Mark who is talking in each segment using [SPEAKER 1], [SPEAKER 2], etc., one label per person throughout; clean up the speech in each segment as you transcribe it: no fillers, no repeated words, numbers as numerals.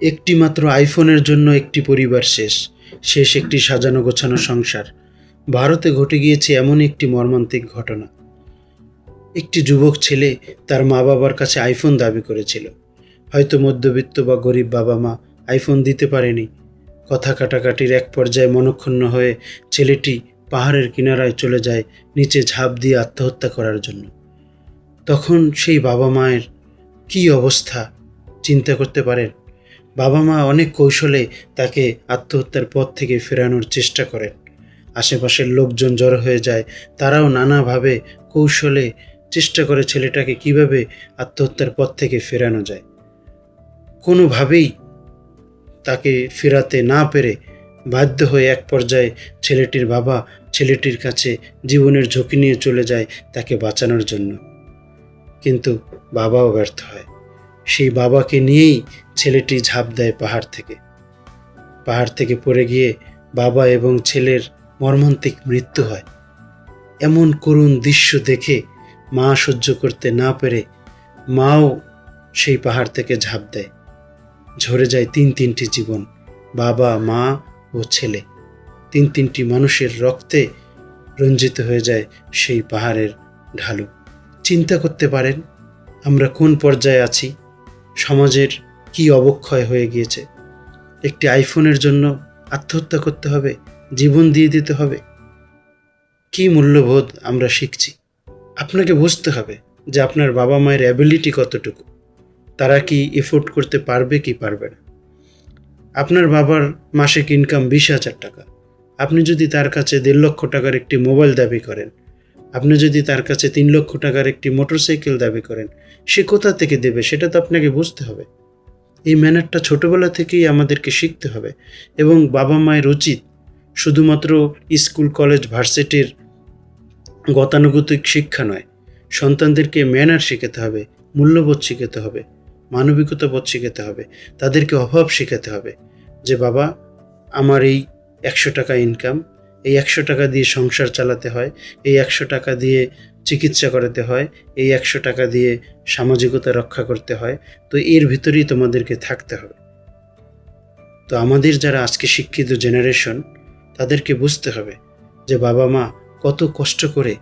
[SPEAKER 1] একটি মাত্র আইফোনের জন্য একটি পরিবার শেষ, শেষ একটি সাজানো গোছানো সংসার। ভারতে ঘটে গিয়েছে এমন একটি মর্মান্তিক ঘটনা। একটি যুবক ছেলে তার মা বাবার কাছে আইফোন দাবি করেছিল। হয়তো মধ্যবিত্ত বা গরিব বাবা মা আইফোন দিতে পারেনি। কথা কাটাকাটির এক পর্যায়ে মনক্ষুণ্ণ হয়ে ছেলেটি পাহাড়ের কিনারায় চলে যায় নিচে ঝাঁপ দিয়ে আত্মহত্যা করার জন্য। তখন সেই বাবা মায়ের কী অবস্থা চিন্তা করতে পারেন। বাবা মা অনেক কৌশলে তাকে আত্মহত্যার পথ থেকে ফেরানোর চেষ্টা করেন। আশেপাশের লোকজন জড়ো হয়ে যায়, তারাও নানাভাবে কৌশলে চেষ্টা করে ছেলেটাকে কিভাবে আত্মহত্যার পথ থেকে ফেরানো যায়। কোনোভাবেই তাকে ফেরাতে না পেরে বাধ্য হয়ে এক পর্যায়ে ছেলেটির বাবা ছেলেটির কাছে জীবনের ঝুঁকি নিয়ে চলে যায় তাকে বাঁচানোর জন্য, কিন্তু বাবাও ব্যর্থ হয়। সেই বাবাকে নিয়েই ছেলেটি ঝাঁপ দেয় পাহাড় থেকে পড়ে গিয়ে বাবা এবং ছেলের মর্মান্তিক মৃত্যু হয়। এমন করুণ দৃশ্য দেখে মা সহ্য করতে না পেরে মাও সেই পাহাড় থেকে ঝাঁপ দেয়। ঝরে যায় তিনটি জীবন, বাবা মা ও ছেলে। তিনটি মানুষের রক্তে রঞ্জিত হয়ে যায় সেই পাহাড়ের ঢালু। চিন্তা করতে পারেন আমরা কোন পর্যায়ে আছি, সমাজের কি অবক্ষয় হয়ে গিয়েছে। একটি আইফোনের জন্য আত্মহত্যা করতে হবে, জীবন দিয়ে দিতে হবে। কি মূল্যবোধ আমরা শিখছি। আপনাকে বুঝতে হবে যে আপনার বাবা মায়ের অ্যাবিলিটি কতটুকু, তারা কি এফোর্ড করতে পারবে কি পারবে না। আপনার বাবার মাসিক ইনকাম 20,000 টাকা, আপনি যদি তার কাছে 1.5 লক্ষ টাকার একটি মোবাইল দাবি করেন, আপনি যদি তার কাছে 3 লক্ষ টাকার একটি মোটরসাইকেল দাবি করেন, সে কোথা থেকে দেবে সেটা তো আপনাকে বুঝতে হবে। এই ম্যানারটা ছোটোবেলা থেকেই আমাদেরকে শিখতে হবে। এবং বাবা মায়ের উচিত শুধুমাত্র স্কুল কলেজ ভার্সিটির গতানুগতিক শিক্ষা নয়, সন্তানদেরকে ম্যানার শেখাতে হবে, মূল্যবোধ শেখাতে হবে, মানবিকতাবোধ শেখাতে হবে। তাদেরকে অভাব শেখাতে হবে যে বাবা আমার এই 100 টাকা ইনকাম, এই 100 টাকা দিয়ে সংসার চালাতে হয়, এই 100 টাকা দিয়ে চিকিৎসা করাতে হয়, এই 100 টাকা দিয়ে সামাজিকতা রক্ষা করতে হয়। তো এর ভিতরেই তোমাদেরকে থাকতে হবে। তো আমাদের যারা আজকে শিক্ষিত জেনারেশন, তাদেরকে বুঝতে হবে যে বাবা মা কত কষ্ট করে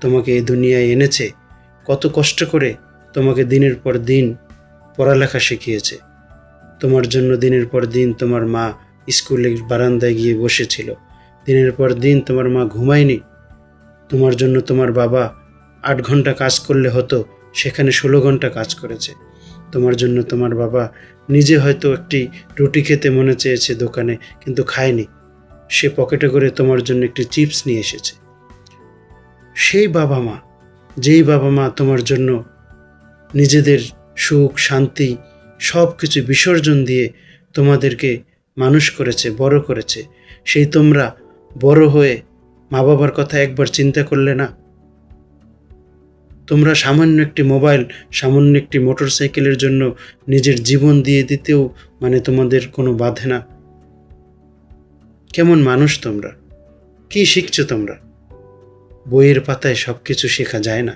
[SPEAKER 1] তোমাকে এই দুনিয়ায় এনেছে, কত কষ্ট করে তোমাকে দিনের পর দিন পড়ালেখা শিখিয়েছে। তোমার জন্য দিনের পর দিন তোমার মা স্কুলের বারান্দায় গিয়ে বসেছিল, দিনের পর দিন তোমার মা ঘুমায়নি। তোমার জন্য তোমার বাবা 8 ঘন্টা কাজ করলে হতো, সেখানে 16 ঘন্টা কাজ করেছে। তোমার জন্য তোমার বাবা নিজে হয়তো একটি রুটি খেতে মনে চেয়েছে দোকানে, কিন্তু খায়নি, সে পকেটে করে তোমার জন্য একটি চিপস নিয়ে এসেছে। সেই বাবা মা, যেই বাবা মা তোমার জন্য নিজেদের সুখ শান্তি সব কিছু বিসর্জন দিয়ে তোমাদেরকে মানুষ করেছে, বড় করেছে, সেই তোমরা বড় হয়ে মা বাবার কথা একবার চিন্তা করলে না? তোমরা সামান্য একটি মোবাইল, সামান্য একটি মোটরসাইকেলের জন্য নিজের জীবন দিয়ে দিতেও তোমাদের কোনো বাধে না। কেমন মানুষ তোমরা? কি শিখছো তোমরা? বইয়ের পাতায় সব কিছু শেখা যায় না,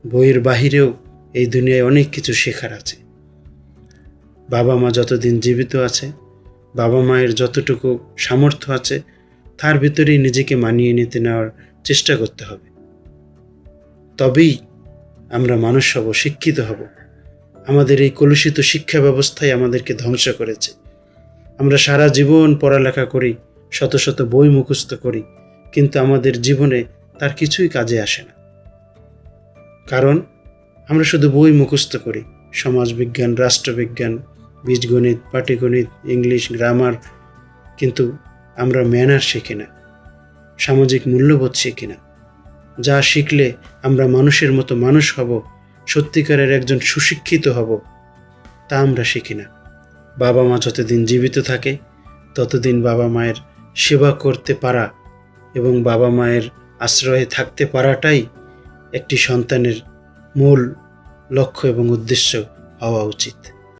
[SPEAKER 1] বইয়ের বাহিরেও এই দুনিয়ায় অনেক কিছু শেখার আছে। বাবা মা যতদিন জীবিত আছে, বাবা মায়ের যতটুকু সামর্থ্য আছে, তার ভিতরেই নিজেকে মানিয়ে নিতে নেওয়ার চেষ্টা করতে হবে। তবেই আমরা মানুষ হব, শিক্ষিত হব। আমাদের এই কলুষিত শিক্ষা ব্যবস্থাই আমাদেরকে ধ্বংস করেছে। আমরা সারা জীবন পড়ালেখা করি, শত শত বই মুখস্থ করি, কিন্তু আমাদের জীবনে তার কিছুই কাজে আসে না। কারণ আমরা শুধু বই মুখস্থ করি, সমাজবিজ্ঞান, রাষ্ট্রবিজ্ঞান, বীজগণিত, পাটিগণিত, ইংলিশ, গ্রামার, কিন্তু আমরা ম্যানার শিখি না, সামাজিক মূল্যবোধ শিখি না। যা শিখলে আমরা মানুষের মতো মানুষ হব, সত্যিকারের একজন সুশিক্ষিত হব, তা আমরা শিখি না। বাবা মা যতদিন জীবিত থাকে ততদিন বাবা মায়ের সেবা করতে পারা এবং বাবা মায়ের আশ্রয়ে থাকতে পারাটাই একটি সন্তানের মূল লক্ষ্য এবং উদ্দেশ্য হওয়া উচিত।